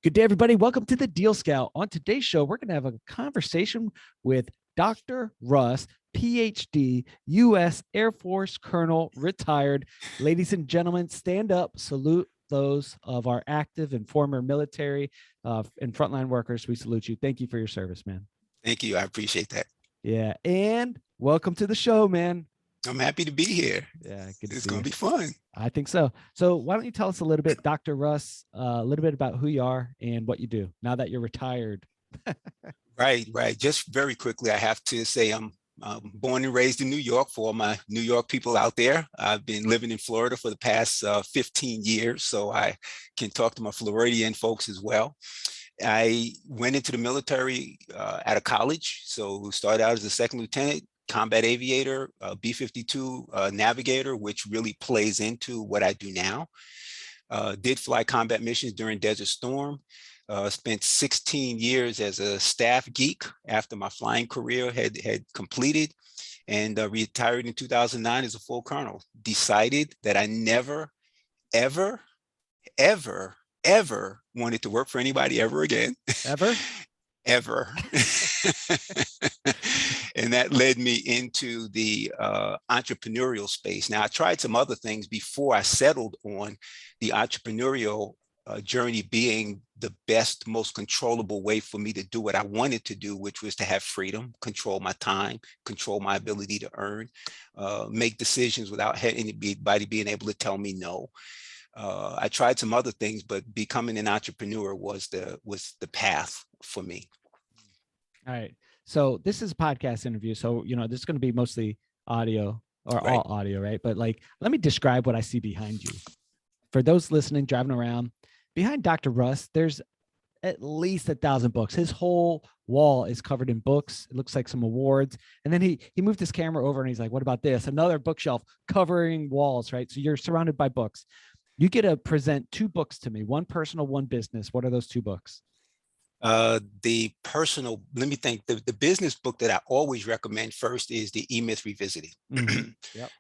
Good day, everybody. Welcome to the Deal Scout. On today's show, we're going to have a conversation with Dr. Russ, PhD, U.S. Air Force Colonel, retired. Ladies and gentlemen, stand up, salute those of our active and former military and frontline workers. We salute you. Thank you for your service, man. Thank you. I appreciate that. Yeah. And welcome to the show, man. I'm happy to be here. Yeah, good to see you. It's going to be fun. I think so. So why don't you tell us a little bit, Dr. Russ, a little bit about who you are and what you do now that you're retired. Right. Just very quickly, I have to say I'm born and raised in New York. For all my New York people out there, I've been living in Florida for the past 15 years, so I can talk to my Floridian folks as well. I went into the military at a college, so started out as a second lieutenant, combat aviator, B-52 navigator, which really plays into what I do now. Did fly combat missions during Desert Storm. Spent 16 years as a staff geek after my flying career had completed, and retired in 2009 as a full colonel. Decided that I never, ever wanted to work for anybody ever again. Ever. And that led me into the entrepreneurial space. Now, I tried some other things before I settled on the entrepreneurial journey being the best, most controllable way for me to do what I wanted to do, which was to have freedom, control my time, control my ability to earn, make decisions without anybody being able to tell me no. I tried some other things, but becoming an entrepreneur was the path for me. All right. So this is a podcast interview. So, this is going to be mostly audio or Right. all audio, right? But let me describe what I see behind you. For those listening, driving around, behind Dr. Russ, there's at least 1,000 books. His whole wall is covered in books. It looks like some awards. And then he moved his camera over and he's like, what about this? Another bookshelf covering walls, right? So you're surrounded by books. You get to present 2 books to me, one personal, one business. What are those 2 books? The personal, let me think, the business book that I always recommend first is the E-Myth Revisited. Mm-hmm. Yep.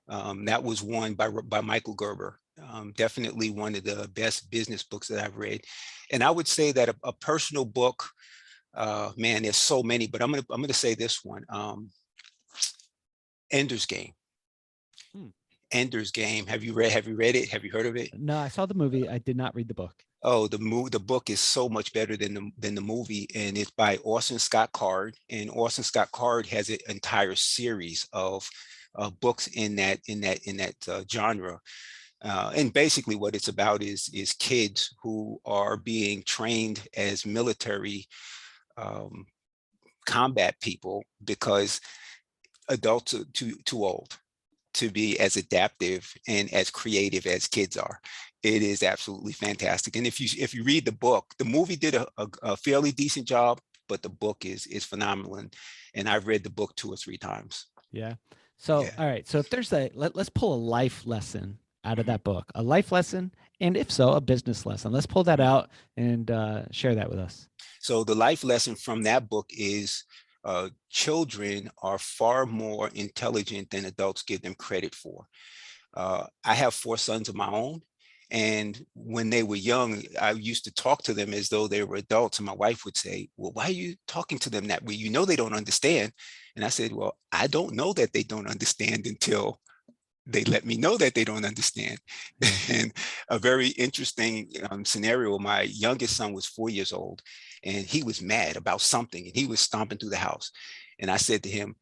That was one by Michael Gerber. Definitely one of the best business books that I've read. And I would say that a personal book, man, there's so many, but I'm gonna say this one, Ender's Game. Ender's Game. Have you read it? Have you heard of it? No, I saw the movie. I did not read the book. Oh, the book is so much better than the movie, and it's by Orson Scott Card. And Orson Scott Card has an entire series of books in that genre. And basically, what it's about is kids who are being trained as military combat people because adults are too old to be as adaptive and as creative as kids are. It is absolutely fantastic. And if you read the book, the movie did a fairly decent job, but the book is phenomenal. And I've read the book 2 or 3 times. Yeah. So, yeah. All right. So if there's let's pull a life lesson out of that book, a life lesson, and if so, a business lesson. Let's pull that out and share that with us. So the life lesson from that book is children are far more intelligent than adults give them credit for. I have 4 sons of my own. And when they were young, I used to talk to them as though they were adults. And my wife would say, well, why are you talking to them that way? You know, they don't understand. And I said, well, I don't know that they don't understand until they let me know that they don't understand. And a very interesting scenario, my youngest son was 4 years old and he was mad about something and he was stomping through the house. And I said to him,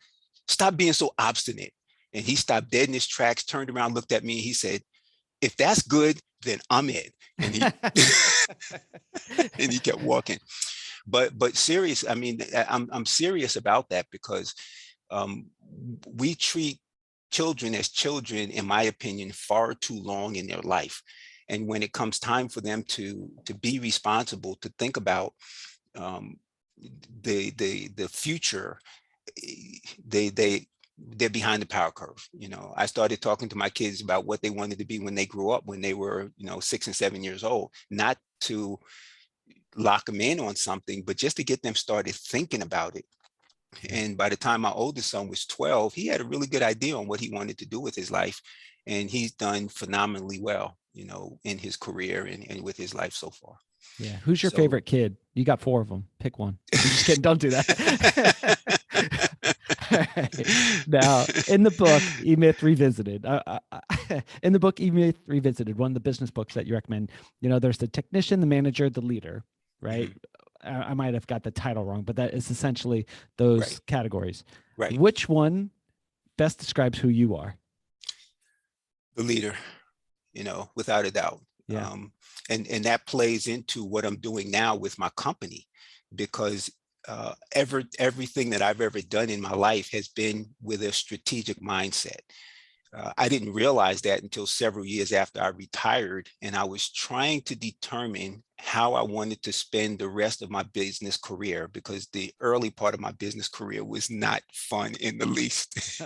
stop being so obstinate. And he stopped dead in his tracks, turned around, looked at me, and he said, if that's good, then I'm in. And he, and he kept walking. But serious, I mean, I'm serious about that because we treat children as children, in my opinion, far too long in their life. And when it comes time for them to be responsible, to think about the future, they're behind the power curve. You know, I started talking to my kids about what they wanted to be when they grew up, when they were, 6 and 7 years old, not to lock them in on something, but just to get them started thinking about it. And by the time my oldest son was 12, he had a really good idea on what he wanted to do with his life. And he's done phenomenally well. in his career and with his life so far. Yeah. Who's your So favorite kid? You got 4 of them. Pick one. I'm just kidding. Don't do that. All right. Now, in the book, E-Myth Revisited, in the book, E-Myth Revisited, one of the business books that you recommend, there's the technician, the manager, the leader, right? I might have got the title wrong, but that is essentially those categories. Right. Which one best describes who you are? The leader, without a doubt. Yeah. And that plays into what I'm doing now with my company, because everything that I've ever done in my life has been with a strategic mindset. I didn't realize that until several years after I retired, and I was trying to determine how I wanted to spend the rest of my business career, because the early part of my business career was not fun in the least.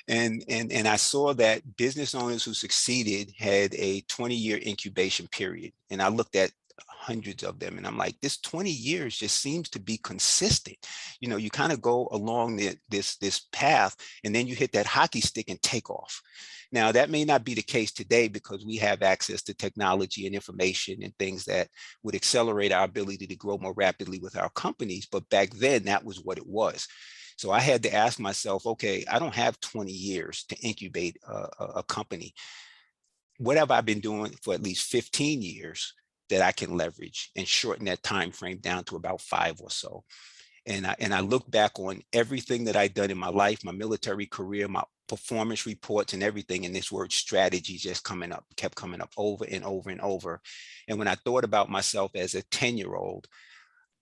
And I saw that business owners who succeeded had a 20-year incubation period. And I looked at hundreds of them, and I'm like, this 20 years just seems to be consistent. You kind of go along this path, and then you hit that hockey stick and take off. Now, that may not be the case today, because we have access to technology and information and things that would accelerate our ability to grow more rapidly with our companies. But back then, that was what it was. So I had to ask myself, okay, I don't have 20 years to incubate a company. What have I been doing for at least 15 years that I can leverage and shorten that time frame down to about 5 or so? And I look back on everything that I've done in my life, my military career, my performance reports and everything, and this word strategy just kept coming up over and over and over. And when I thought about myself as a 10-year-old,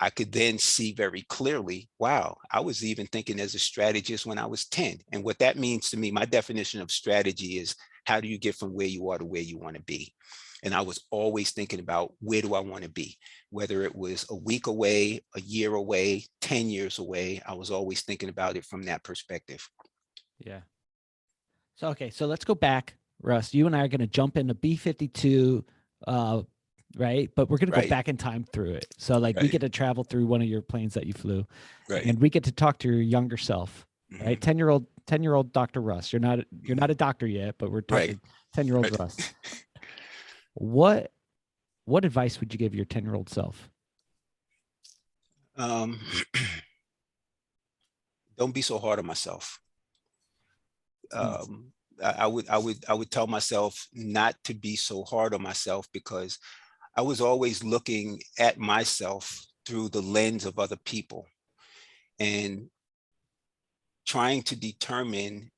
I could then see very clearly, wow, I was even thinking as a strategist when I was 10. And what that means to me, my definition of strategy is, how do you get from where you are to where you want to be? And I was always thinking about, where do I want to be? Whether it was a week away, a year away, 10 years away, I was always thinking about it from that perspective. Yeah. So let's go back, Russ. You and I are going to jump into B-52, right? But we're going to go back in time through it. So we get to travel through one of your planes that you flew, and we get to talk to your younger self, right? 10-year-old Dr. Russ. You're not a doctor yet, but we're talking 10-year-old Russ. What advice would you give your 10-year-old self? Don't be so hard on myself. I would tell myself not to be so hard on myself, because I was always looking at myself through the lens of other people and trying to determine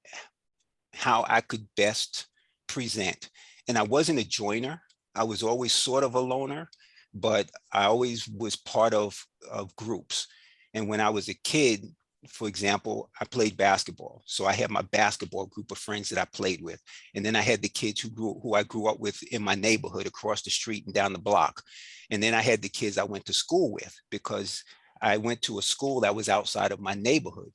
how I could best present. And I wasn't a joiner. I was always sort of a loner, but I always was part of groups. And when I was a kid, for example, I played basketball. So I had my basketball group of friends that I played with. And then I had the kids who I grew up with in my neighborhood across the street and down the block. And then I had the kids I went to school with, because I went to a school that was outside of my neighborhood.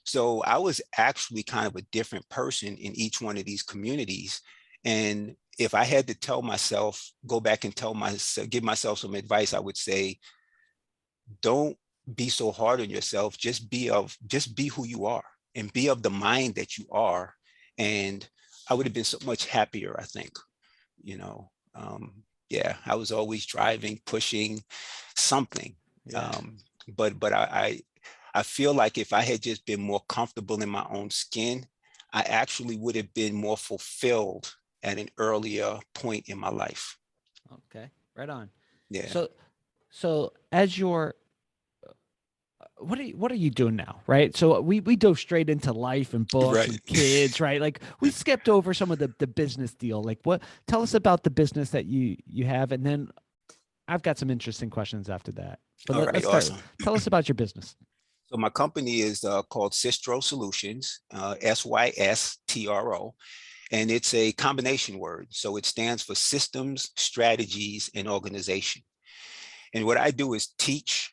So I was actually kind of a different person in each one of these communities. And if I had to tell myself, go back and give myself some advice, I would say, don't be so hard on yourself. Just be who you are, and be of the mind that you are. And I would have been so much happier, I think. I was always driving, pushing something. But I feel like if I had just been more comfortable in my own skin, I actually would have been more fulfilled at an earlier point in my life. Okay, right on. Yeah. So as you're, what are you doing now, right? So we dove straight into life and books and kids, right? We skipped over some of the business deal. Tell us about the business that you have, and then I've got some interesting questions after that. But let's start. Awesome. Tell us about your business. So my company is called Systro Solutions, SYSTRO, and it's a combination word. So it stands for Systems, Strategies, and Organization. And what I do is teach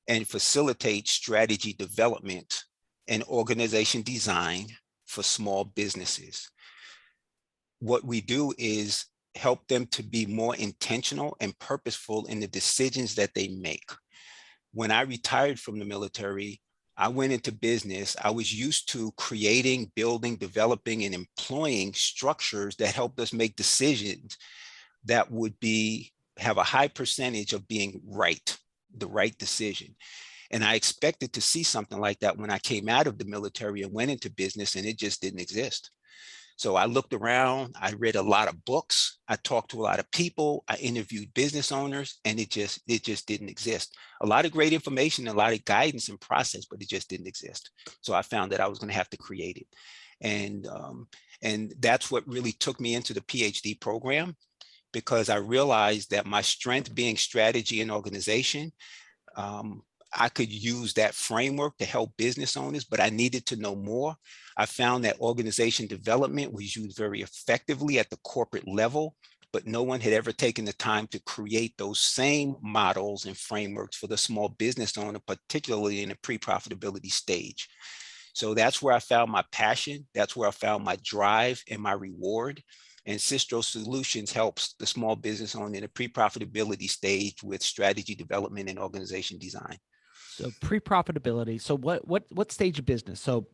and facilitate strategy development and organization design for small businesses. What we do is help them to be more intentional and purposeful in the decisions that they make. When I retired from the military, I went into business. I was used to creating, building, developing, and employing structures that helped us make decisions that would have a high percentage of being right, the right decision. And I expected to see something like that when I came out of the military and went into business, and it just didn't exist. So I looked around, I read a lot of books, I talked to a lot of people, I interviewed business owners, and it just didn't exist. A lot of great information, a lot of guidance and process, but it just didn't exist. So I found that I was going to have to create it. And that's what really took me into the PhD program, because I realized that my strength being strategy and organization, I could use that framework to help business owners, but I needed to know more. I found that organization development was used very effectively at the corporate level, but no one had ever taken the time to create those same models and frameworks for the small business owner, particularly in the pre-profitability stage. So that's where I found my passion. That's where I found my drive and my reward. And Systro Solutions helps the small business owner in the pre-profitability stage with strategy development and organization design. So pre-profitability. So what stage of business? So,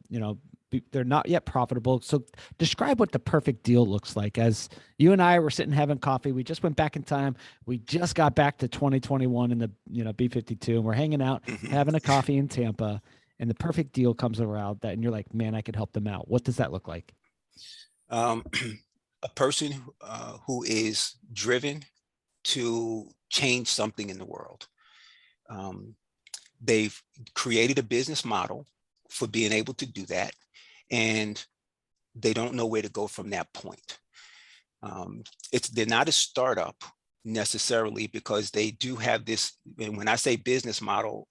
they're not yet profitable. So describe what the perfect deal looks like. As you and I were sitting having coffee, we just went back in time. We just got back to 2021 in the B-52, and we're hanging out, having a coffee in Tampa, and the perfect deal comes around and you're like, man, I could help them out. What does that look like? A person who is driven to change something in the world. They've created a business model for being able to do that, and they don't know where to go from that point. They're not a startup necessarily, because they do have this, and when I say business model,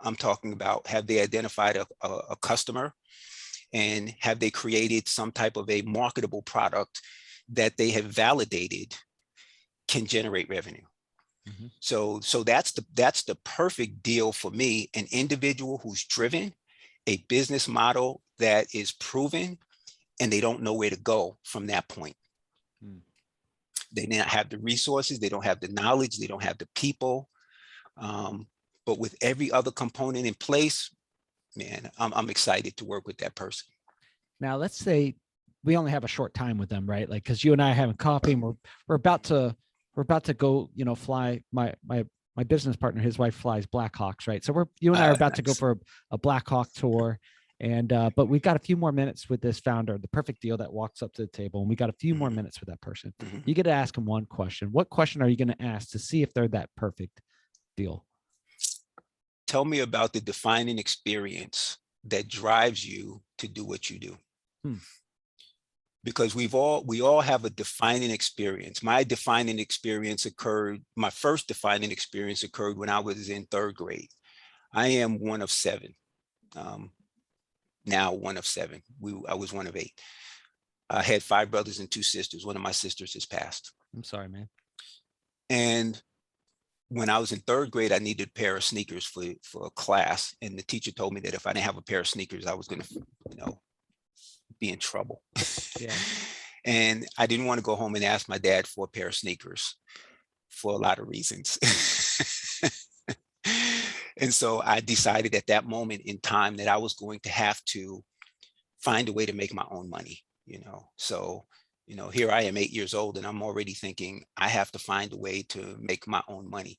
I'm talking about, have they identified a customer, and have they created some type of a marketable product that they have validated can generate revenue. Mm-hmm. So that's the perfect deal for me. An individual who's driven, a business model that is proven, and they don't know where to go from that point. Mm. They don't have the resources, they don't have the knowledge, they don't have the people. But with every other component in place, man, I'm excited to work with that person. Now, let's say we only have a short time with them, right? Like, because you and I are having coffee, and we're about to go, fly. My business partner, his wife flies Blackhawks, right? So you and I are about to go for a Blackhawk tour, and but we've got a few more minutes with this founder, the perfect deal that walks up to the table, and we got a few more minutes with that person. Mm-hmm. You get to ask them one question. What question are you going to ask to see if they're that perfect deal? Tell me about the defining experience that drives you to do what you do. Because we all have a defining experience. My first defining experience occurred when I was in third grade. I am one of seven. Now one of seven. I was one of eight. I had 5 brothers and 2 sisters. One of my sisters has passed. I'm sorry, man. And when I was in third grade, I needed a pair of sneakers for a class. And the teacher told me that if I didn't have a pair of sneakers, I was going to, be in trouble. Yeah. And I didn't want to go home and ask my dad for a pair of sneakers for a lot of reasons. And so I decided at that moment in time that I was going to have to find a way to make my own money, So, here I am 8 years old, and I'm already thinking I have to find a way to make my own money.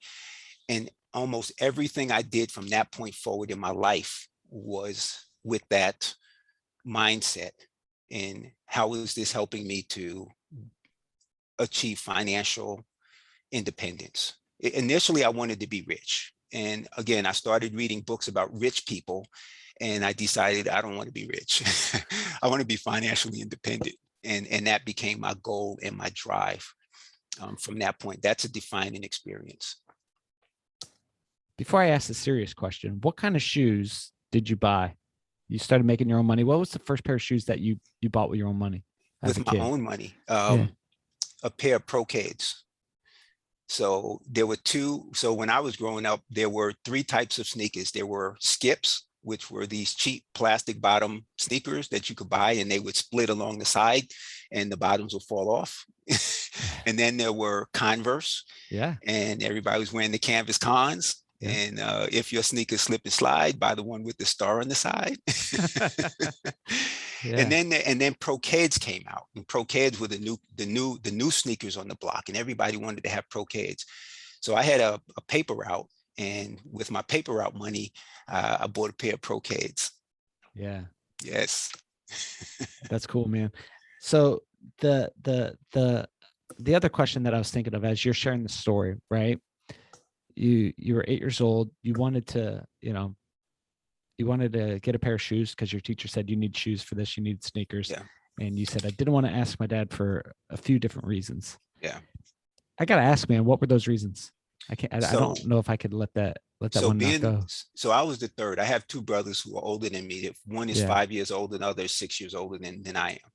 And almost everything I did from that point forward in my life was with that mindset. And how is this helping me to achieve financial independence? Initially, I wanted to be rich. And again, I started reading books about rich people, and I decided I don't want to be rich. I want to be financially independent. And that became my goal and my drive from that point. That's a defining experience. Before I ask the serious question, what kind of shoes did you buy? You started making your own money. What was the first pair of shoes that you bought with your own money? With my own money, a pair of Procades. So there were 2. So when I was growing up, there were 3 types of sneakers. There were Skips, which were these cheap plastic bottom sneakers that you could buy, and they would split along the side and the bottoms would fall off. And then there were Converse. Yeah. And everybody was wearing the canvas cons. Yeah. And if your sneakers slip and slide, buy the one with the star on the side. Yeah. And then Pro Kids came out, and Pro Kids were the new sneakers on the block, and everybody wanted to have Pro Kids. So I had a paper route, and with my paper route money, I bought a pair of Pro Kids. Yeah. Yes. That's cool, man. So the other question that I was thinking of as you're sharing the story, right? You were 8 years old. You wanted to, get a pair of shoes because your teacher said you need shoes for this, you need sneakers. Yeah. And you said, I didn't want to ask my dad for a few different reasons. Yeah. I got to ask, man, what were those reasons? I So- don't know if I could let that one not go. So I was the third. I have two brothers who are older than me. One is Yeah. 5 years older, the other is 6 years older than I am.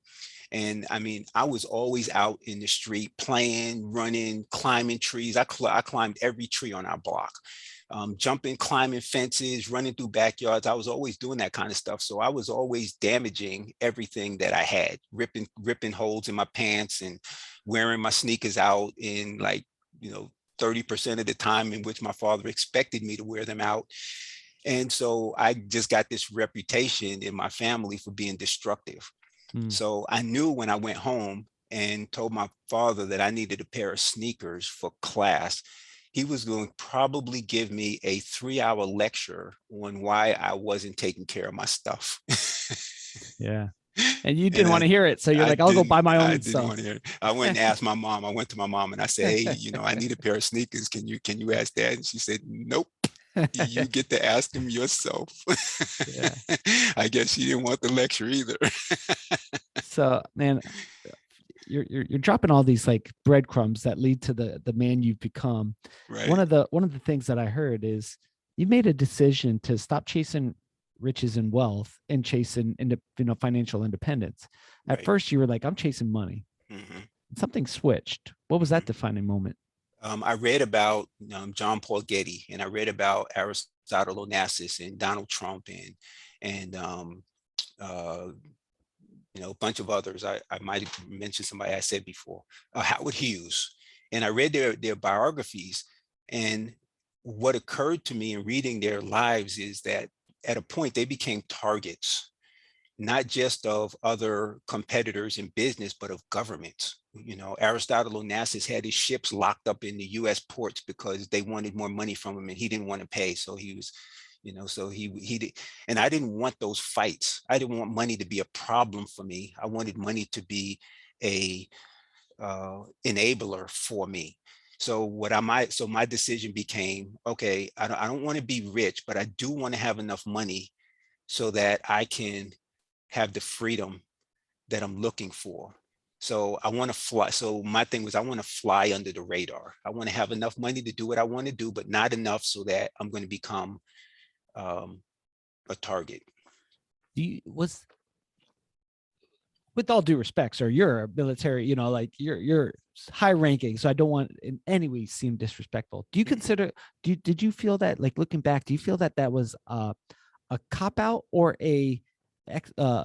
And I mean, I was always out in the street playing, running, climbing trees. I climbed every tree on our block, jumping, climbing fences, running through backyards. I was always doing that kind of stuff. So I was always damaging everything that I had, ripping holes in my pants and wearing my sneakers out in 30% of the time in which my father expected me to wear them out. And so I just got this reputation in my family for being destructive. So I knew when I went home and told my father that I needed a pair of sneakers for class, he was going to probably give me a 3-hour lecture on why I wasn't taking care of my stuff. Yeah. And you didn't want to hear it. So you're like, I'll go buy my own stuff. I went and asked my mom. I went to my mom and I said, hey, I need a pair of sneakers. Can you ask Dad? And she said, nope. You get to ask him yourself. Yeah. I guess she didn't want the lecture either. So, man, you're dropping all these like breadcrumbs that lead to the man you've become. Right. One of the things that I heard is you made a decision to stop chasing riches and wealth and chasing financial independence. At Right. first, you were like, I'm chasing money. Mm-hmm. Something switched. What was that defining moment? I read about John Paul Getty, and I read about Aristotle Onassis and Donald Trump and a bunch of others. I might have mentioned somebody I said before, Howard Hughes, and I read their biographies. And what occurred to me in reading their lives is that at a point they became targets, not just of other competitors in business, but of governments. Aristotle Onassis had his ships locked up in the U.S. ports because they wanted more money from him and he didn't want to pay. So he was, so he did. And I didn't want those fights. I didn't want money to be a problem for me. I wanted money to be a enabler for me. So my decision became, okay, I don't want to be rich, but I do want to have enough money so that I can have the freedom that I'm looking for. So I want to fly. So my thing was, I want to fly under the radar. I want to have enough money to do what I want to do, but not enough so that I'm going to become a target. With all due respect, sir, you're a military, you're high ranking. So I don't want in any way seem disrespectful. Do you consider, did you feel that, like looking back, do you feel that was a cop out or a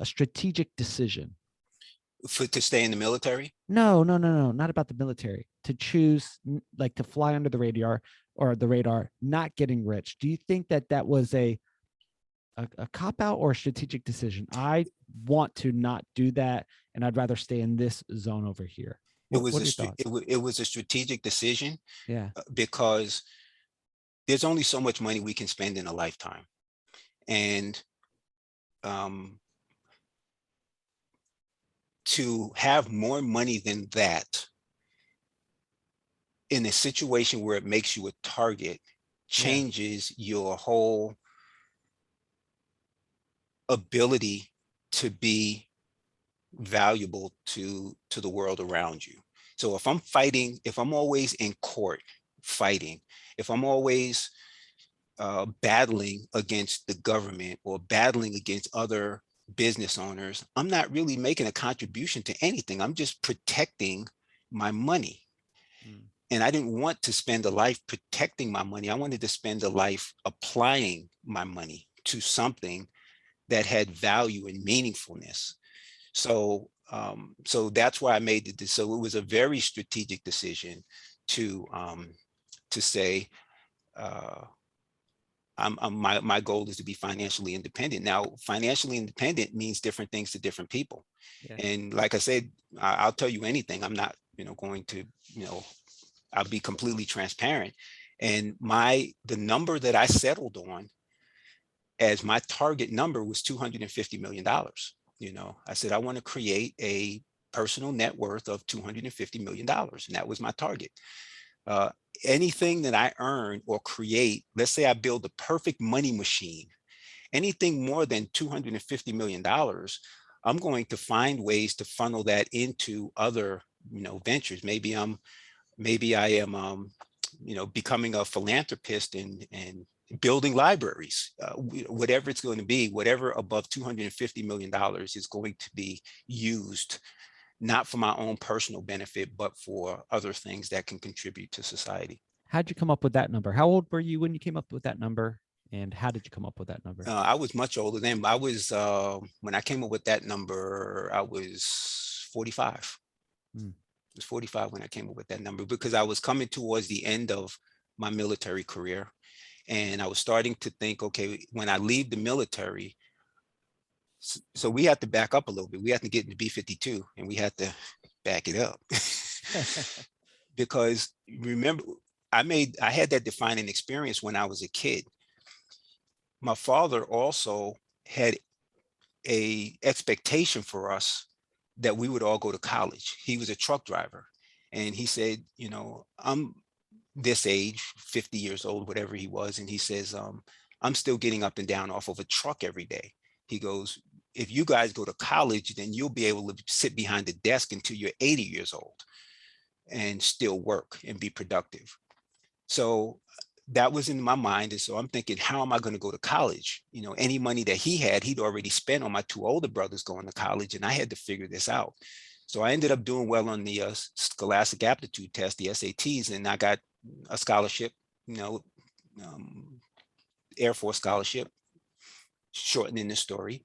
strategic decision? To stay in the military? No, not about the military. To choose, like, to fly under the radar, not getting rich. Do you think that was a cop out or a strategic decision? I want to not do that, and I'd rather stay in this zone over here. What are your thoughts? It was a strategic decision. Yeah. Because there's only so much money we can spend in a lifetime, and to have more money than that in a situation where it makes you a target changes your whole ability to be valuable to the world around you. So if I'm always in court fighting, if I'm always battling against the government or battling against other business owners, I'm not really making a contribution to anything. I'm just protecting my money. And I didn't want to spend a life protecting my money. I wanted to spend a life applying my money to something that had value and meaningfulness. So that's why I made it. So it was a very strategic decision to say, my goal is to be financially independent. Now, financially independent means different things to different people. Yeah. And like I said, I'll tell you anything. I'm not, going to, I'll be completely transparent. And the number that I settled on as my target number was $250 million. I said, I want to create a personal net worth of $250 million. And that was my target. Anything that I earn or create, let's say I build the perfect money machine, anything more than $250 million, I'm going to find ways to funnel that into other, ventures. Maybe I am, becoming a philanthropist and building libraries, whatever it's going to be, whatever above $250 million is going to be used, not for my own personal benefit, but for other things that can contribute to society. How'd you come up with that number? How old were you when you came up with that number? And how did you come up with that number? I was much older than. I was, when I came up with that number, I was 45. I was 45 when I came up with that number, because I was coming towards the end of my military career. And I was starting to think, okay, when I leave the military, so we had to back up a little bit. We had to get into B-52 and we had to back it up. Because remember, I had that defining experience when I was a kid. My father also had a expectation for us that we would all go to college. He was a truck driver. And he said, I'm this age, 50 years old, whatever he was. And he says, I'm still getting up and down off of a truck every day. He goes, if you guys go to college, then you'll be able to sit behind the desk until you're 80 years old and still work and be productive. So that was in my mind. And so I'm thinking, how am I going to go to college? Any money that he had, he'd already spent on my two older brothers going to college, and I had to figure this out. So I ended up doing well on the Scholastic Aptitude Test, the SATs, and I got a scholarship, Air Force scholarship, shortening the story,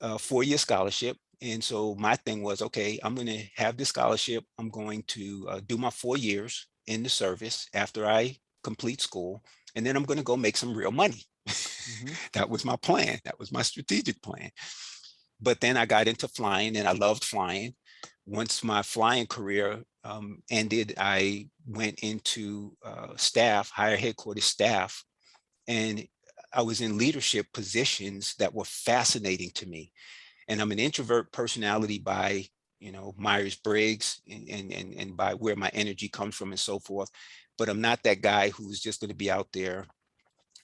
4-year scholarship. And so my thing was, okay, I'm going to have this scholarship. I'm going to do my 4 years in the service after I complete school, and then I'm going to go make some real money. That was my plan. That was my strategic plan. But then I got into flying, and I loved flying. Once my flying career ended, I went into staff, higher headquarters staff, and I was in leadership positions that were fascinating to me. And I'm an introvert personality by, Myers-Briggs and by where my energy comes from and so forth. But I'm not that guy who's just going to be out there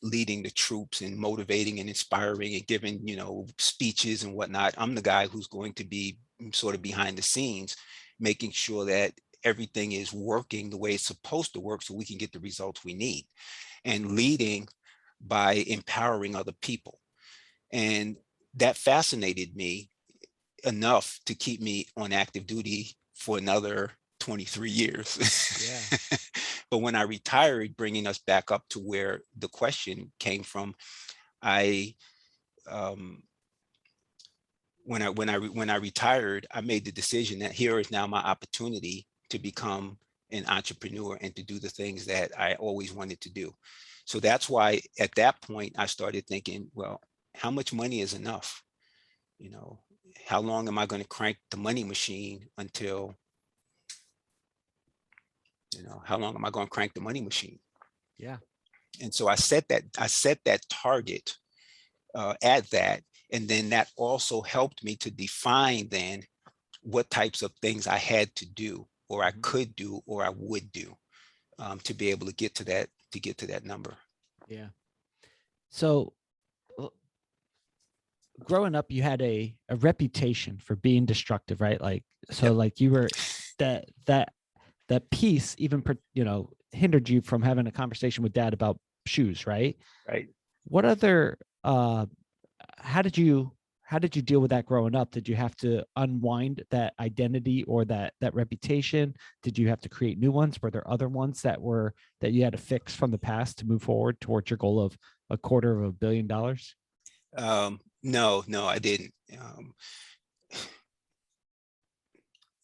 leading the troops and motivating and inspiring and giving, speeches and whatnot. I'm the guy who's going to be sort of behind the scenes, making sure that everything is working the way it's supposed to work so we can get the results we need, and leading by empowering other people. And that fascinated me enough to keep me on active duty for another 23 years. Yeah. But when I retired, bringing us back up to where the question came from, when I retired, I made the decision that here is now my opportunity to become an entrepreneur and to do the things that I always wanted to do. So that's why at that point I started thinking, well, how much money is enough? How long am I going to crank the money machine until, how long am I going to crank the money machine? Yeah. And so I set that target at that. And then that also helped me to define then what types of things I had to do, or I could do, or I would do, to be able to get to that number. Yeah. So growing up, you had a reputation for being destructive, right? Like, so yep. Like you were that piece even, hindered you from having a conversation with dad about shoes, right? Right. What other, how did you deal with that growing up? Did you have to unwind that identity or that reputation? Did you have to create new ones? Were there other ones that you had to fix from the past to move forward towards your goal of $250 million? No, I didn't.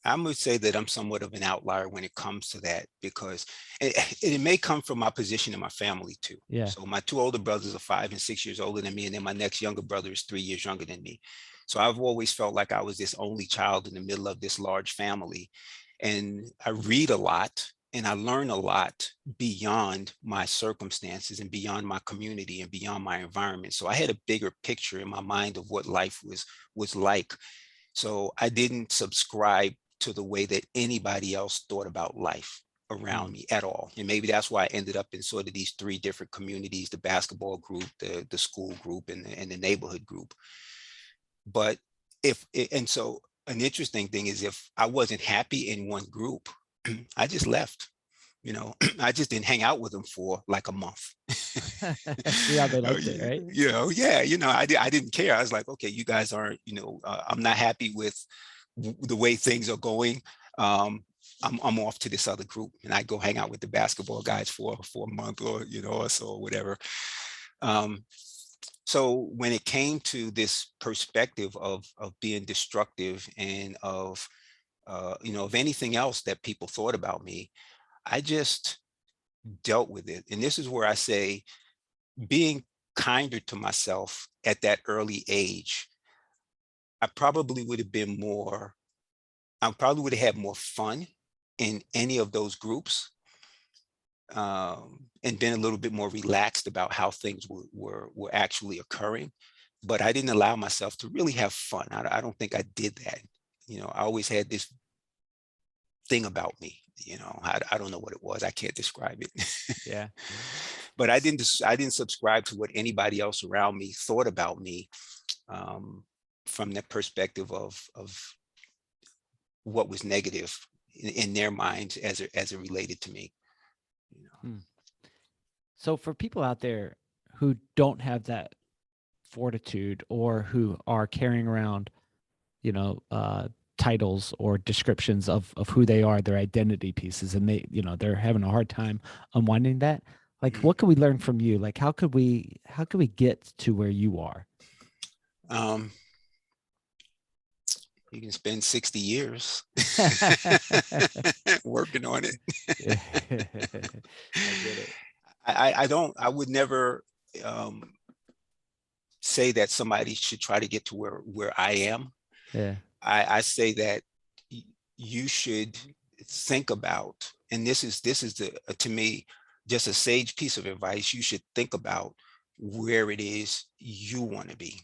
I'm going to say that I'm somewhat of an outlier when it comes to that, because it may come from my position in my family too. Yeah. So my two older brothers are 5 and 6 years older than me. And then my next younger brother is 3 years younger than me. So I've always felt like I was this only child in the middle of this large family. And I read a lot and I learn a lot beyond my circumstances and beyond my community and beyond my environment. So I had a bigger picture in my mind of what life was like. So I didn't subscribe to the way that anybody else thought about life around me at all. And maybe that's why I ended up in sort of these 3 different communities: the basketball group, the school group, and the neighborhood group. But and so an interesting thing is, if I wasn't happy in one group, I just left. I just didn't hang out with them for like a month. See how they liked it, right? Yeah, I didn't care. I was like, okay, you guys aren't, I'm not happy with the way things are going. I'm off to this other group, and I go hang out with the basketball guys for a month, or so, or whatever. So when it came to this perspective of being destructive and of anything else that people thought about me, I just dealt with it. And this is where I say, being kinder to myself at that early age, I probably would have had more fun in any of those groups, and been a little bit more relaxed about how things were actually occurring. But I didn't allow myself to really have fun. I don't think I did that. I always had this thing about me. I don't know what it was. I can't describe it. Yeah. But I didn't subscribe to what anybody else around me thought about me, from the perspective of what was negative in their minds as it related to me. So for people out there who don't have that fortitude, or who are carrying around, titles or descriptions of who they are, their identity pieces, and they're having a hard time unwinding that, like, what can we learn from you? Like, how could we get to where you are? You can spend 60 years working on it. I get it. I would never say that somebody should try to get to where I am. Yeah. I say that you should think about, and this is to me, just a sage piece of advice. You should think about where it is you want to be.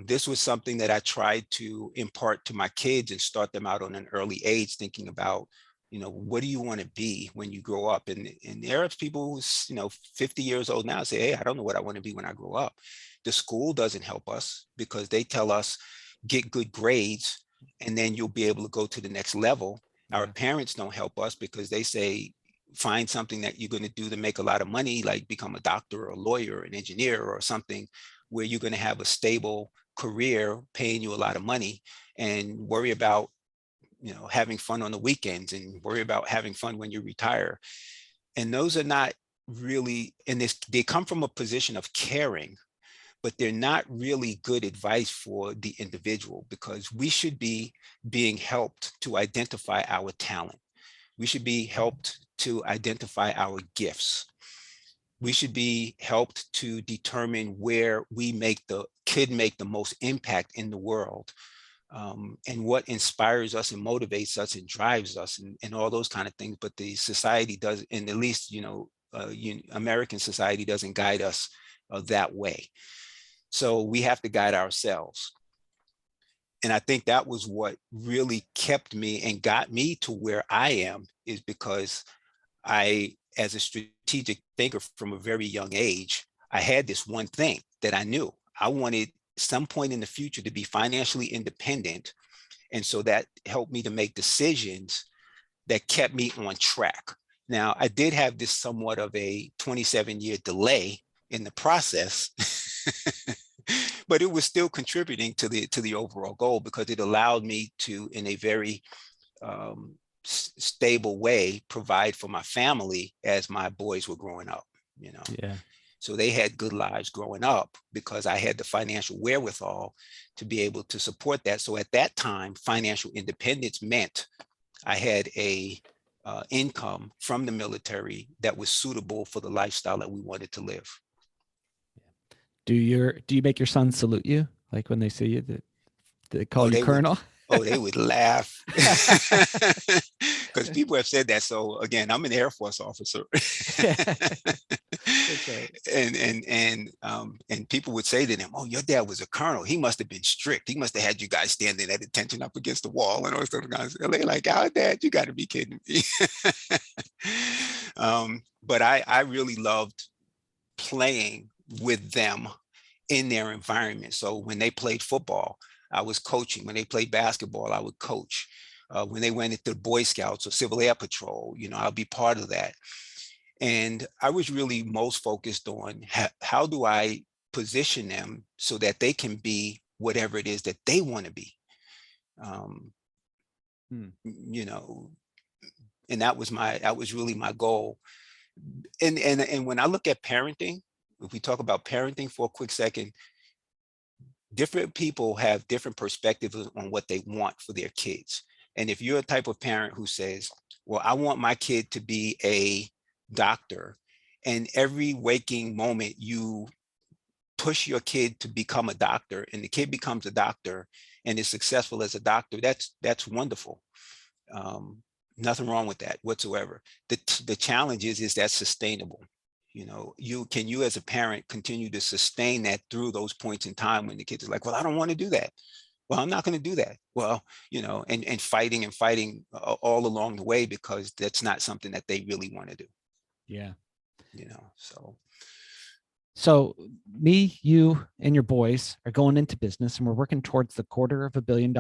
This was something that I tried to impart to my kids and start them out on an early age, thinking about, what do you want to be when you grow up? And there are people who's, 50 years old now say, hey, I don't know what I want to be when I grow up. The school doesn't help us, because they tell us, get good grades, and then you'll be able to go to the next level. Yeah. Our parents don't help us, because they say, find something that you're going to do to make a lot of money, like become a doctor or a lawyer or an engineer or something, where you're going to have a stable career paying you a lot of money, and worry about, having fun on the weekends, and worry about having fun when you retire. And those are not really, and they come from a position of caring, but they're not really good advice for the individual, because we should be being helped to identify our talent. We should be helped to identify our gifts. We should be helped to determine where we could make the most impact in the world, and what inspires us and motivates us and drives us, and all those kind of things. But the society does, and at least, American society doesn't guide us that way. So we have to guide ourselves. And I think that was what really kept me and got me to where I am, is because I, as a strategic thinker from a very young age, I had this one thing that I knew. I wanted some point in the future to be financially independent. And so that helped me to make decisions that kept me on track. Now, I did have this somewhat of a 27-year delay in the process, but it was still contributing to the overall goal, because it allowed me to, in a very stable way, provide for my family as my boys were growing up. Yeah. So they had good lives growing up because I had the financial wherewithal to be able to support that. So at that time, financial independence meant I had a income from the military that was suitable for the lifestyle that we wanted to live. Do you make your sons salute you? Like when they see you, that they call you Colonel? They would laugh because people have said that. So again, I'm an Air Force officer. That's right. And people would say to them, "Oh, your dad was a colonel. He must have been strict. He must have had you guys standing at attention up against the wall and all those other guys." They're like, "Oh, Dad, you got to be kidding me." But I really loved playing with them in their environment. So when they played football, I was coaching. When they played basketball, I would coach. When they went into the Boy Scouts or Civil Air Patrol, I'll be part of that. And I was really most focused on how do I position them so that they can be whatever it is that they want to be. And that was really my goal. And when I look at parenting, if we talk about parenting for a quick second, different people have different perspectives on what they want for their kids. And if you're a type of parent who says, well, I want my kid to be a doctor, and every waking moment you push your kid to become a doctor, and the kid becomes a doctor and is successful as a doctor, that's wonderful. Nothing wrong with that whatsoever. The challenge is that sustainable? Can you as a parent continue to sustain that through those points in time when the kids are like, well, I don't want to do that. Well, I'm not going to do that. Well, and fighting all along the way because that's not something that they really want to do. Yeah. So me, you, and your boys are going into business, and we're working towards the $250 million,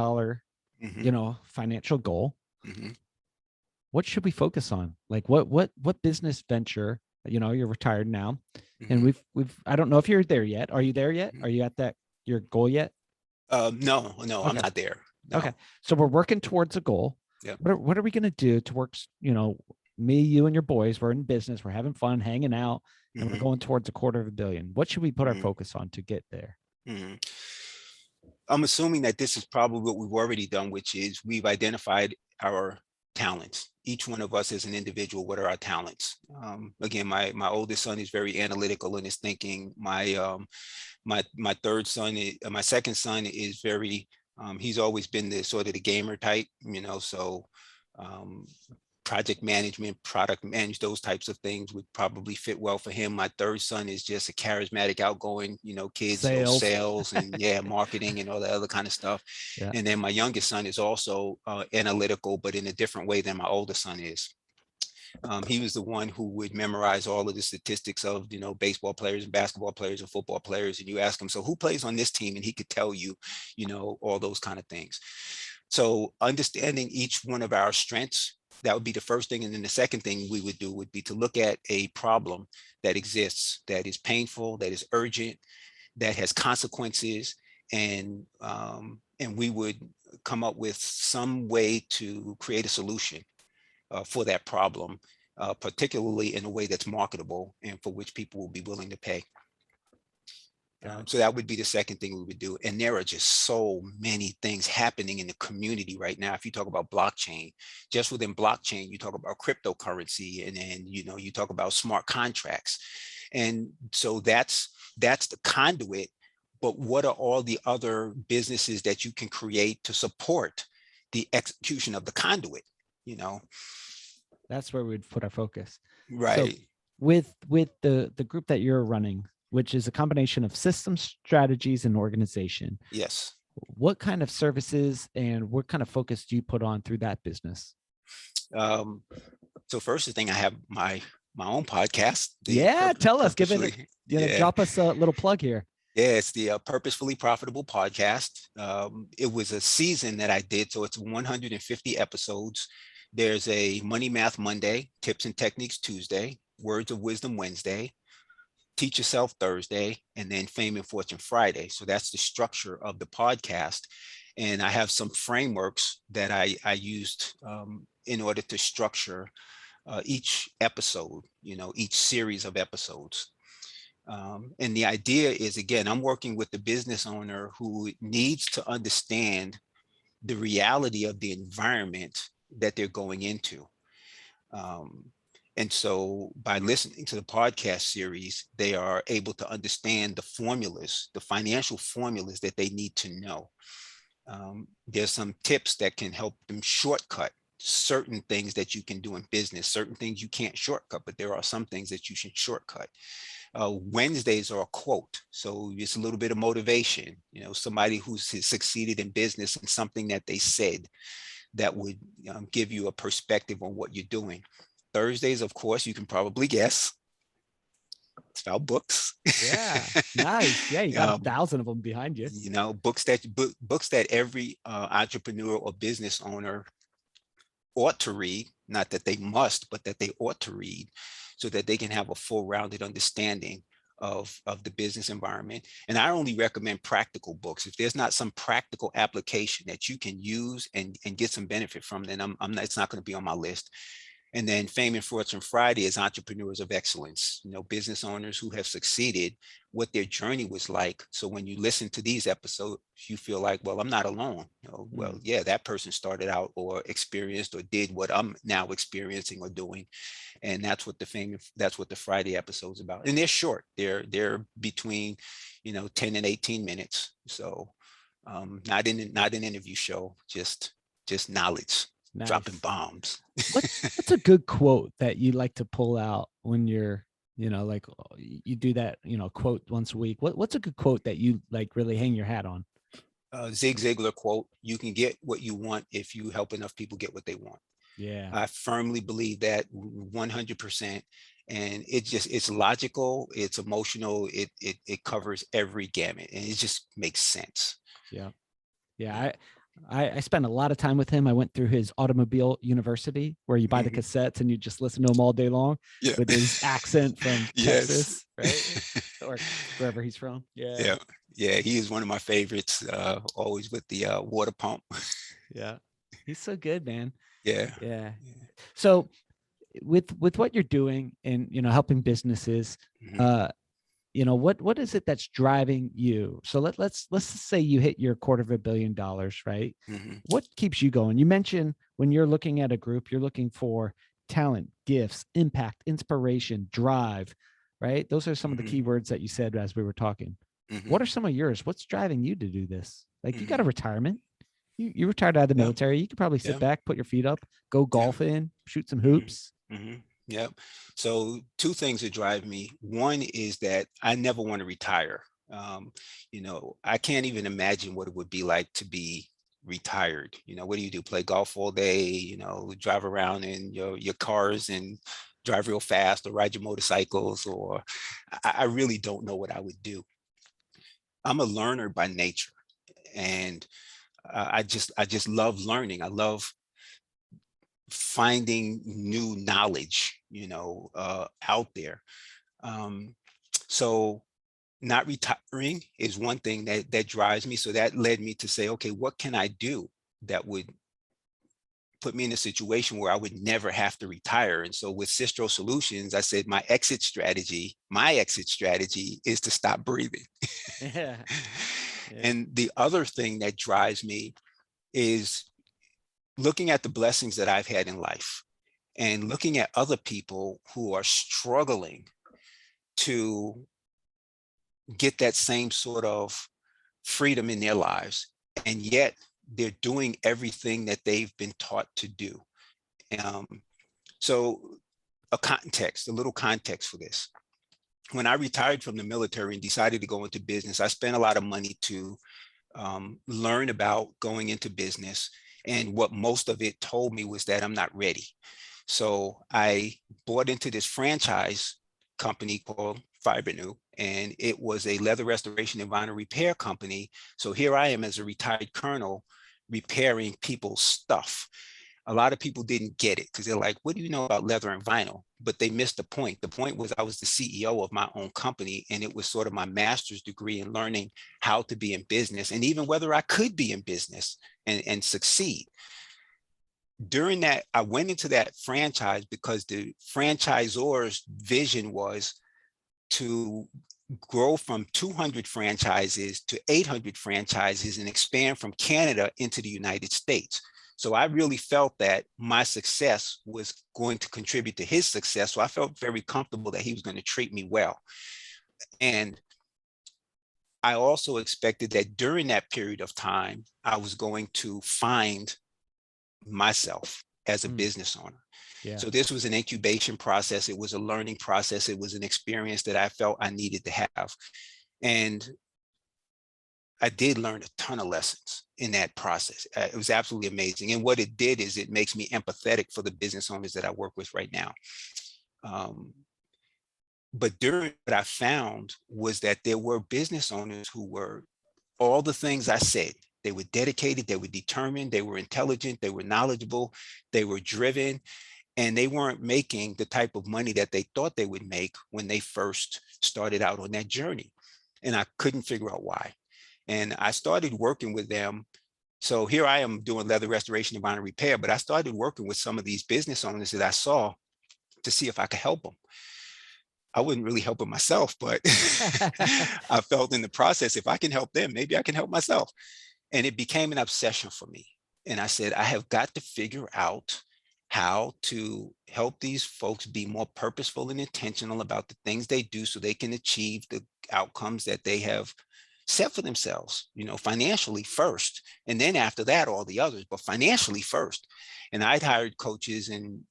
financial goal. Mm-hmm. What should we focus on? Like what business venture? You're retired now, Mm-hmm. and we've. I don't know if you're there yet. Are you there yet? Mm-hmm. Are you at your goal yet? No, okay. I'm not there. No. Okay, so we're working towards a goal. Yeah. What are we going to do to work? Me, you, and your boys. We're in business. We're having fun, hanging out, and Mm-hmm. we're going towards $250 million. What should we put Mm-hmm. our focus on to get there? Mm-hmm. I'm assuming that this is probably what we've already done, which is we've identified our talents. Each one of us as an individual, what are our talents? Again, my oldest son is very analytical in his thinking. My second son is very, he's always been the sort of the gamer type, so project management, product manage, those types of things would probably fit well for him. My third son is just a charismatic, outgoing, kids, sales and marketing and all that other kind of stuff. Yeah. And then my youngest son is also analytical, but in a different way than my older son is. He was the one who would memorize all of the statistics of, baseball players and basketball players and football players. And you ask him, so who plays on this team? And he could tell you, all those kind of things. So understanding each one of our strengths, that would be the first thing. And then the second thing we would do would be to look at a problem that exists, that is painful, that is urgent, that has consequences. And we would come up with some way to create a solution for that problem, particularly in a way that's marketable and for which people will be willing to pay. So that would be the second thing we would do. And there are just so many things happening in the community right now. If you talk about blockchain, just within blockchain, you talk about cryptocurrency, and then, you talk about smart contracts. And so that's the conduit. But what are all the other businesses that you can create to support the execution of the conduit? That's where we'd put our focus. Right. So with the group that you're running, which is a combination of systems, strategies, and organization. Yes. What kind of services and what kind of focus do you put on through that business? So first thing, I have my own podcast. Tell us, drop us a little plug here. Yeah, it's the Purposefully Profitable Podcast. It was a season that I did, so it's 150 episodes. There's a Money Math Monday, Tips and Techniques Tuesday, Words of Wisdom Wednesday, Teach Yourself Thursday, and then Fame and Fortune Friday. So that's the structure of the podcast. And I have some frameworks that I used in order to structure each episode, each series of episodes. And the idea is, again, I'm working with the business owner who needs to understand the reality of the environment that they're going into. Um, and so by listening to the podcast series, they are able to understand the formulas, the financial formulas that they need to know. There's some tips that can help them shortcut certain things that you can do in business, certain things you can't shortcut, but there are some things that you should shortcut. Wednesdays are a quote. So it's a little bit of motivation, somebody who's succeeded in business and something that they said that would give you a perspective on what you're doing. Thursdays, of course, you can probably guess, it's about books. Yeah, nice. Yeah, you got 1,000 of them behind you. Books that every entrepreneur or business owner ought to read, not that they must, but that they ought to read, so that they can have a full rounded understanding of the business environment. And I only recommend practical books. If there's not some practical application that you can use and get some benefit from, then it's not going to be on my list. And then Fame and Fortune Friday is entrepreneurs of excellence, business owners who have succeeded, what their journey was like. So when you listen to these episodes, you feel like, well, I'm not alone. Well, yeah, that person started out or experienced or did what I'm now experiencing or doing. And that's what the Friday episode's about. And they're short. They're between, 10 and 18 minutes. So not an interview show, just knowledge. Nice. Dropping bombs. What's a good quote that you like to pull out when you're, like you do that, quote once a week? What's a good quote that you like really hang your hat on? Zig Ziglar quote: "You can get what you want if you help enough people get what they want." Yeah, I firmly believe that 100%. And it's logical, it's emotional, it covers every gamut, and it just makes sense. Yeah. I spent a lot of time with him. I went through his automobile university where you buy the cassettes and you just listen to him all day long with his accent from Texas, right? Or wherever he's from. Yeah. He is one of my favorites, always with the water pump. Yeah. He's so good, man. Yeah. So with what you're doing and, helping businesses, what is it that's driving you? So let's say you hit your $250 million, right? What keeps you going? You mentioned when you're looking at a group, you're looking for talent, gifts, impact, inspiration, drive, right? Those are some of the key words that you said as we were talking. What are some of yours? What's driving you to do this? Like you got a retirement, you retired out of the military. You could probably sit back, put your feet up, go golfing, shoot some hoops. Yep. So two things that drive me. One is that I never want to retire. I can't even imagine what it would be like to be retired. What do? Play golf all day, drive around in your cars and drive real fast or ride your motorcycles, or I really don't know what I would do. I'm a learner by nature, and I just love learning. I love finding new knowledge, out there. So not retiring is one thing that drives me. So that led me to say, okay, what can I do that would put me in a situation where I would never have to retire? And so with Systro Solutions, I said my exit strategy is to stop breathing. Yeah. And the other thing that drives me is looking at the blessings that I've had in life and looking at other people who are struggling to get that same sort of freedom in their lives, and yet they're doing everything that they've been taught to do. So a little context for this. When I retired from the military and decided to go into business, I spent a lot of money to learn about going into business. And what most of it told me was that I'm not ready. So I bought into this franchise company called Fibernew, and it was a leather restoration and vinyl repair company. So here I am as a retired colonel repairing people's stuff. A lot of people didn't get it because they're like, what do you know about leather and vinyl? But they missed the point. The point was I was the CEO of my own company, and it was sort of my master's degree in learning how to be in business and even whether I could be in business and succeed. During that, I went into that franchise because the franchisor's vision was to grow from 200 franchises to 800 franchises and expand from Canada into the United States. So I really felt that my success was going to contribute to his success. So I felt very comfortable that he was going to treat me well. And I also expected that during that period of time, I was going to find myself as a business owner. Yeah. So this was an incubation process. It was a learning process. It was an experience that I felt I needed to have. And I did learn a ton of lessons in that process. It was absolutely amazing. And what it did is it makes me empathetic for the business owners that I work with right now. But during what I found was that there were business owners who were all the things I said. They were dedicated, they were determined, they were intelligent, they were knowledgeable, they were driven, and they weren't making the type of money that they thought they would make when they first started out on that journey. And I couldn't figure out why. And I started working with them. So here I am doing leather restoration and vinyl repair, but I started working with some of these business owners that I saw to see if I could help them. I wasn't really helping myself, but I felt in the process, if I can help them, maybe I can help myself. And it became an obsession for me. And I said, I have got to figure out how to help these folks be more purposeful and intentional about the things they do so they can achieve the outcomes that they have set for themselves, financially first. And then after that, all the others, but financially first. And I'd hired coaches and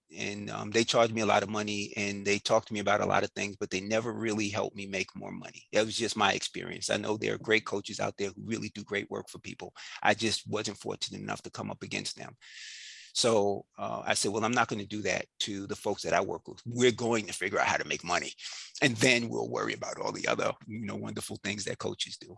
they charged me a lot of money and they talked to me about a lot of things, but they never really helped me make more money. That was just my experience. I know there are great coaches out there who really do great work for people. I just wasn't fortunate enough to come up against them. So I said, well, I'm not going to do that to the folks that I work with. We're going to figure out how to make money. And then we'll worry about all the other, wonderful things that coaches do.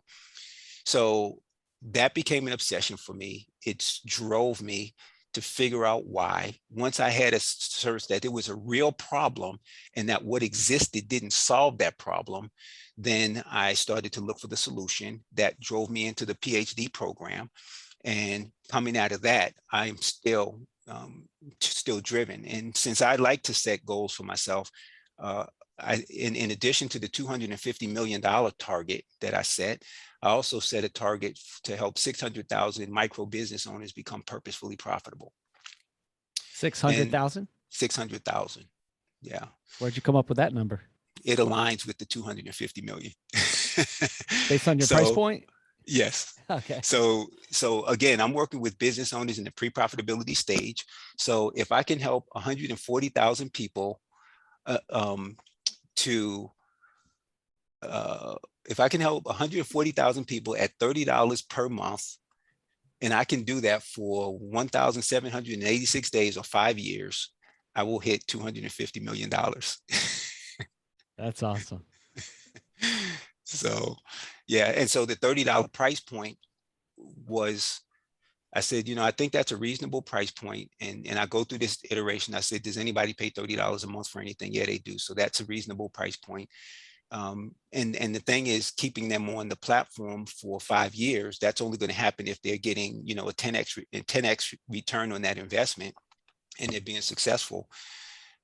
So that became an obsession for me. It drove me to figure out why. Once I had a search that there was a real problem and that what existed didn't solve that problem, then I started to look for the solution. That drove me into the PhD program. And coming out of that, I'm still driven. And since I like to set goals for myself, in addition to the $250 million target that I set, I also set a target to help 600,000 micro business owners become purposefully profitable. 600,000? 600,000. Yeah. Where'd you come up with that number? It aligns with the 250 million. Based on your price point? Yes. Okay. So again, I'm working with business owners in the pre-profitability stage. So if I can help 140,000 people if I can help 140,000 people at $30 per month, and I can do that for 1,786 days or 5 years, I will hit $250 million. That's awesome. So, yeah. And so the $30 price point was, I said, I think that's a reasonable price point. And I go through this iteration. I said, does anybody pay $30 a month for anything? Yeah, they do. So that's a reasonable price point. And the thing is, keeping them on the platform for 5 years, that's only going to happen if they're getting, a 10x return on that investment and they're being successful.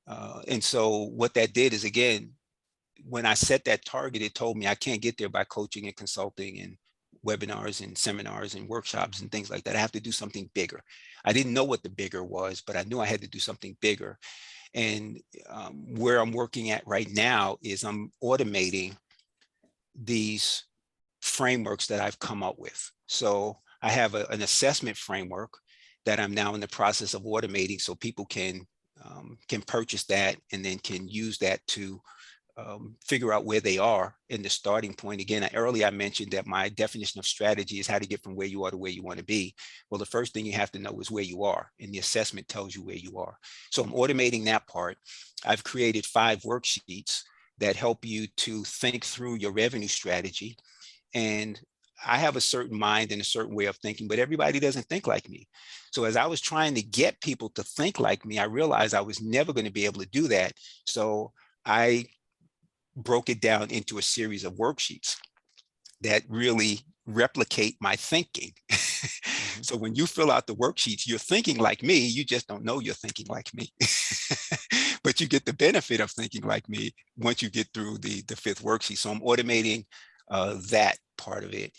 And so what that did is, again, when I set that target, it told me I can't get there by coaching and consulting and webinars and seminars and workshops and things like that. I have to do something bigger. I didn't know what the bigger was, but I knew I had to do something bigger. And where I'm working at right now is I'm automating these frameworks that I've come up with. So I have an assessment framework that I'm now in the process of automating so people can purchase that and then can use that to figure out where they are in the starting point. Again, earlier I mentioned that my definition of strategy is how to get from where you are to where you want to be. Well, the first thing you have to know is where you are, and the assessment tells you where you are. So I'm automating that part. I've created 5 worksheets that help you to think through your revenue strategy. And I have a certain mind and a certain way of thinking, but everybody doesn't think like me. So as I was trying to get people to think like me, I realized I was never going to be able to do that. So I broke it down into a series of worksheets that really replicate my thinking. So when you fill out the worksheets, you're thinking like me, you just don't know you're thinking like me. But you get the benefit of thinking like me once you get through the fifth worksheet. So I'm automating that part of it.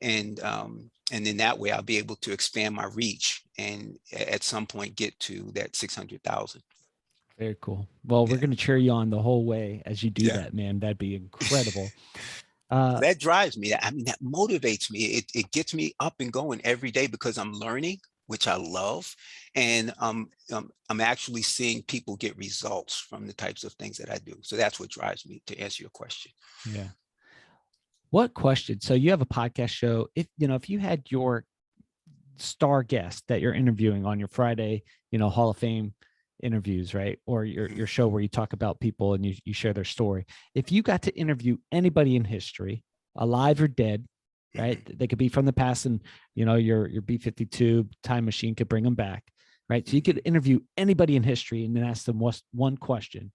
And then that way I'll be able to expand my reach and at some point get to that 600,000. Very cool. Well, we're going to cheer you on the whole way as you do Yeah. that, man. That'd be incredible. That drives me. I mean, that motivates me. It gets me up and going every day because I'm learning, which I love. And I'm actually seeing people get results from the types of things that I do. So that's what drives me, to answer your question. Yeah. What question? So you have a podcast show. If you had your star guest that you're interviewing on your Friday, Hall of Fame interviews, right? Or your show where you talk about people and you share their story. If you got to interview anybody in history, alive or dead, right? They could be from the past, and your B-52 time machine could bring them back, right? So you could interview anybody in history and then ask them one question.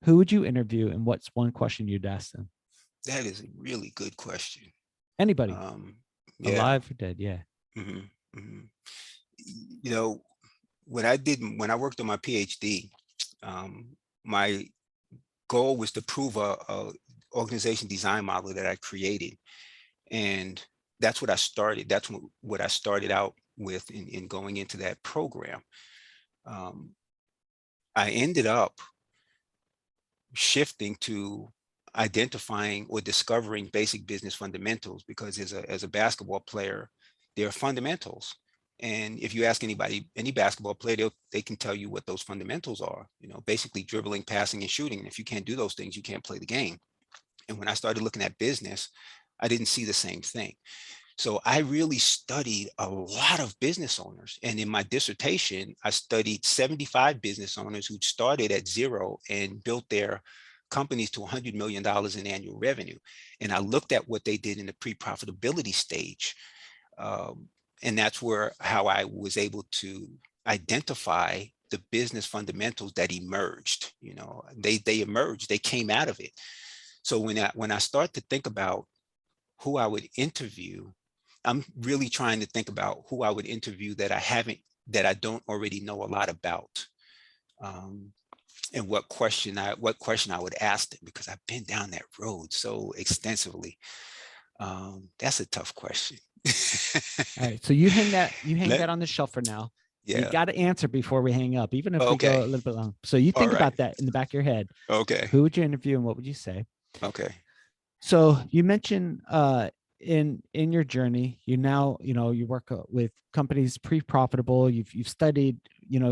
Who would you interview, and what's one question you'd ask them? That is a really good question. Anybody, yeah. alive or dead? Yeah. Mm-hmm. Mm-hmm. When I worked on my PhD, my goal was to prove a organization design model that I created. And that's what I started. That's what I started out with in going into that program. I ended up shifting to identifying or discovering basic business fundamentals, because as a basketball player, there are fundamentals. And if you ask anybody, any basketball player, they can tell you what those fundamentals are, basically dribbling, passing, and shooting. And if you can't do those things, you can't play the game. And when I started looking at business, I didn't see the same thing. So I really studied a lot of business owners. And in my dissertation, I studied 75 business owners who started at zero and built their companies to $100 million in annual revenue. And I looked at what they did in the pre-profitability stage. And that's how I was able to identify the business fundamentals that emerged. They emerged, they came out of it. So when I start to think about who I would interview, I'm really trying to think about who I would interview that I don't already know a lot about. And what question I would ask them, because I've been down that road so extensively. That's a tough question. All right. So you hang that on the shelf for now. Yeah. You got to answer before we hang up, even if we go a little bit long. So you think about that in the back of your head. Okay. Who would you interview and what would you say? Okay. So you mentioned in your journey, you work with companies pre-profitable. You've studied,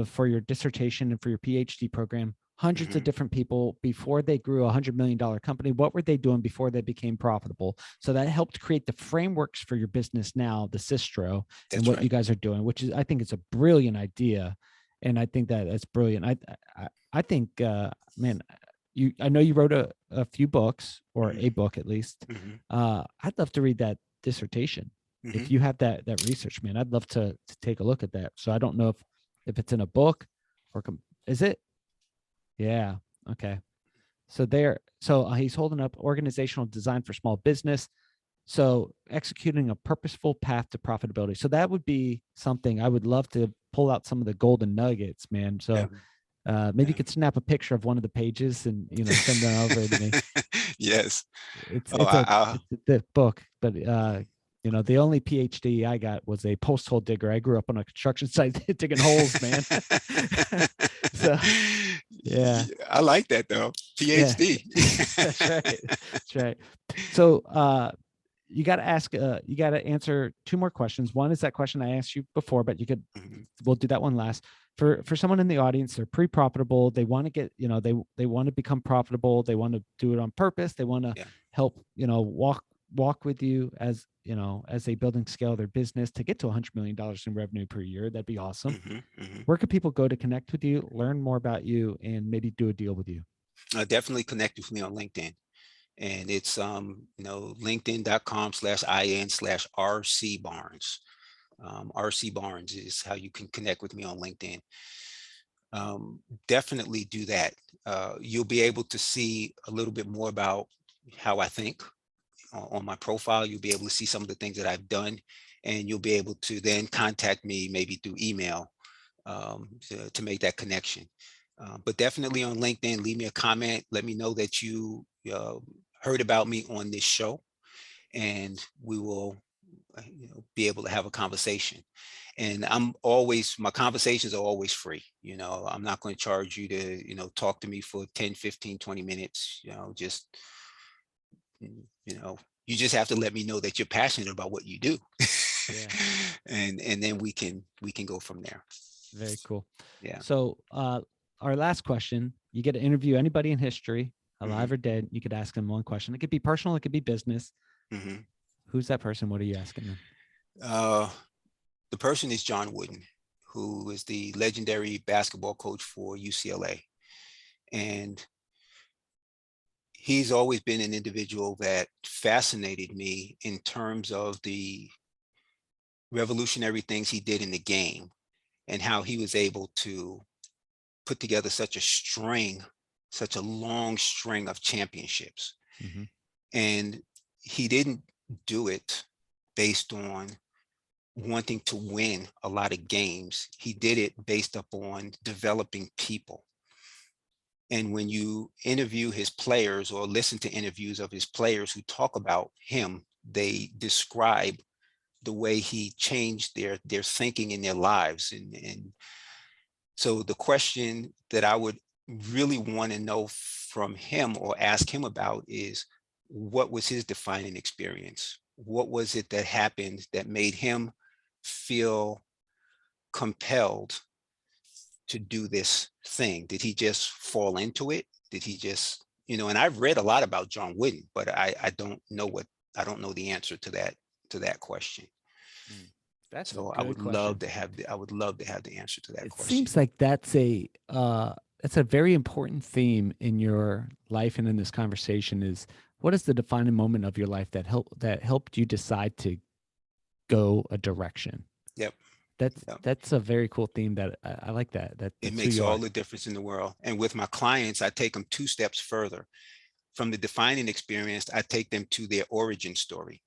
for your dissertation and for your PhD program, hundreds of different people before they grew a $100 million company. What were they doing before they became profitable? So that helped create the frameworks for your business now, the Systro, and what you guys are doing, which is, I think it's a brilliant idea. And I think that's brilliant. I think, man, I know you wrote a few books, or a book at least. I'd love to read that dissertation. If you have that research, man, I'd love to take a look at that. So I don't know if it's in a book or is it? Yeah. Okay. So he's holding up organizational design for small business. So executing a purposeful path to profitability. So that would be something I would love to pull out some of the golden nuggets, man. So maybe you could snap a picture of one of the pages and, send that over to me. Yes. It's a thick book, but the only PhD I got was a post hole digger. I grew up on a construction site digging holes, man. So, yeah. I like that though. PhD. Yeah. That's right. That's right. So, you got to answer two more questions. One is that question I asked you before, but we'll do that one last. For someone in the audience, they're pre-profitable. They want to get, they want to become profitable. They want to do it on purpose. They want to help, walk with you as they build and scale their business to get to $100 million in revenue per year. That'd be awesome. Where can people go to connect with you, learn more about you, and maybe do a deal with you? Definitely connect with me on LinkedIn. And it's, linkedin.com/in/RC Barnes. RC Barnes is how you can connect with me on LinkedIn. Definitely do that. You'll be able to see a little bit more about how I think on my profile. You'll be able to see some of the things that I've done and you'll be able to then contact me maybe through email to make that connection. But definitely on LinkedIn, leave me a comment. Let me know that you heard about me on this show, and we will be able to have a conversation. And my conversations are always free. I'm not going to charge you to, talk to me for 10, 15, 20 minutes, you just have to let me know that you're passionate about what you do. Yeah. and then we can go from there. Very cool. Yeah. So our last question, you get to interview anybody in history, alive or dead. You could ask them one question. It could be personal, it could be business. Who's that person? What are you asking them? The person is John Wooden, who is the legendary basketball coach for UCLA. And he's always been an individual that fascinated me in terms of the revolutionary things he did in the game and how he was able to put together such a long string of championships. And he didn't do it based on wanting to win a lot of games. He did it based upon developing people. And when you interview his players or listen to interviews of his players who talk about him, they describe the way he changed their thinking in their lives. And so the question that I would really want to know from him or ask him about is, what was his defining experience? What was it that happened that made him feel compelled to do this thing? Did he just fall into it? Did he just, and I've read a lot about John Wooden, but I don't know the answer to that question. That's so I would love to have the answer to that question. It seems like that's a very important theme in your life and in this conversation is, what is the defining moment of your life that helped you decide to go a direction? Yep. That's a very cool theme that I like that. It makes all the difference in the world. And with my clients, I take them 2 steps further. From the defining experience, I take them to their origin story.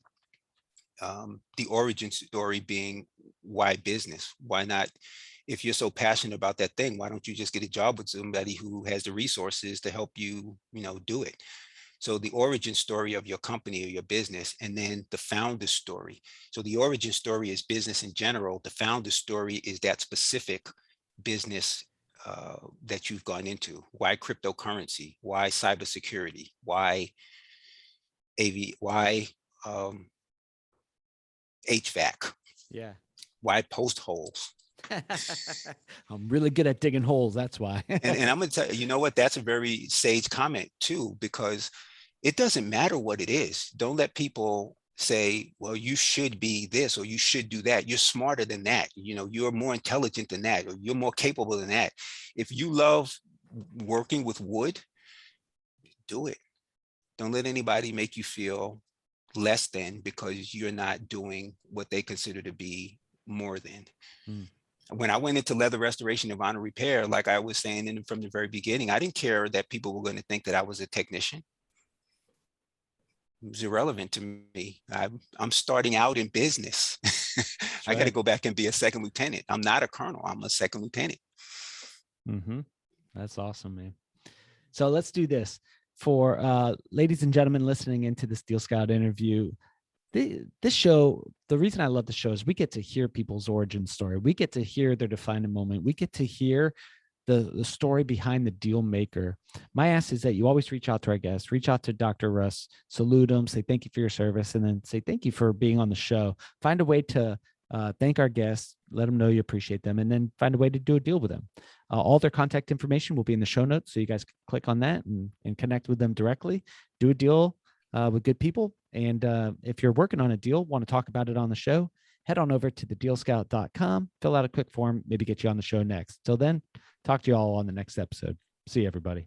The origin story being, why business? Why not? If you're so passionate about that thing, why don't you just get a job with somebody who has the resources to help you, do it? So the origin story of your company or your business, and then the founder story. So the origin story is business in general. The founder story is that specific business that you've gone into. Why cryptocurrency? Why cybersecurity? Why HVAC? Yeah. Why post holes? I'm really good at digging holes. That's why. and I'm going to tell you, what? That's a very sage comment too, because it doesn't matter what it is. Don't let people say, well, you should be this or you should do that. You're smarter than that. You're more intelligent than that, or you're more capable than that. If you love working with wood, do it. Don't let anybody make you feel less than because you're not doing what they consider to be more than. When I went into leather restoration and vinyl repair, like I was saying from the very beginning, I didn't care that people were going to think that I was a technician. It was irrelevant to me. I'm starting out in business. I got to go back and be a second lieutenant. I'm not a colonel. I'm a second lieutenant. That's awesome, man. So let's do this. For ladies and gentlemen listening into this Deal Scout interview, this show, the reason I love the show is we get to hear people's origin story. We get to hear their defining moment. We get to hear the story behind the deal maker. My ask is that you always reach out to our guests, reach out to Dr. Russ, salute him, say thank you for your service, and then say thank you for being on the show. Find a way to thank our guests, let them know you appreciate them, and then find a way to do a deal with them. All their contact information will be in the show notes, so you guys can click on that and connect with them directly. Do a deal with good people. And if you're working on a deal, want to talk about it on the show, head on over to thedealscout.com, fill out a quick form, maybe get you on the show next. Till then, talk to you all on the next episode. See you, everybody.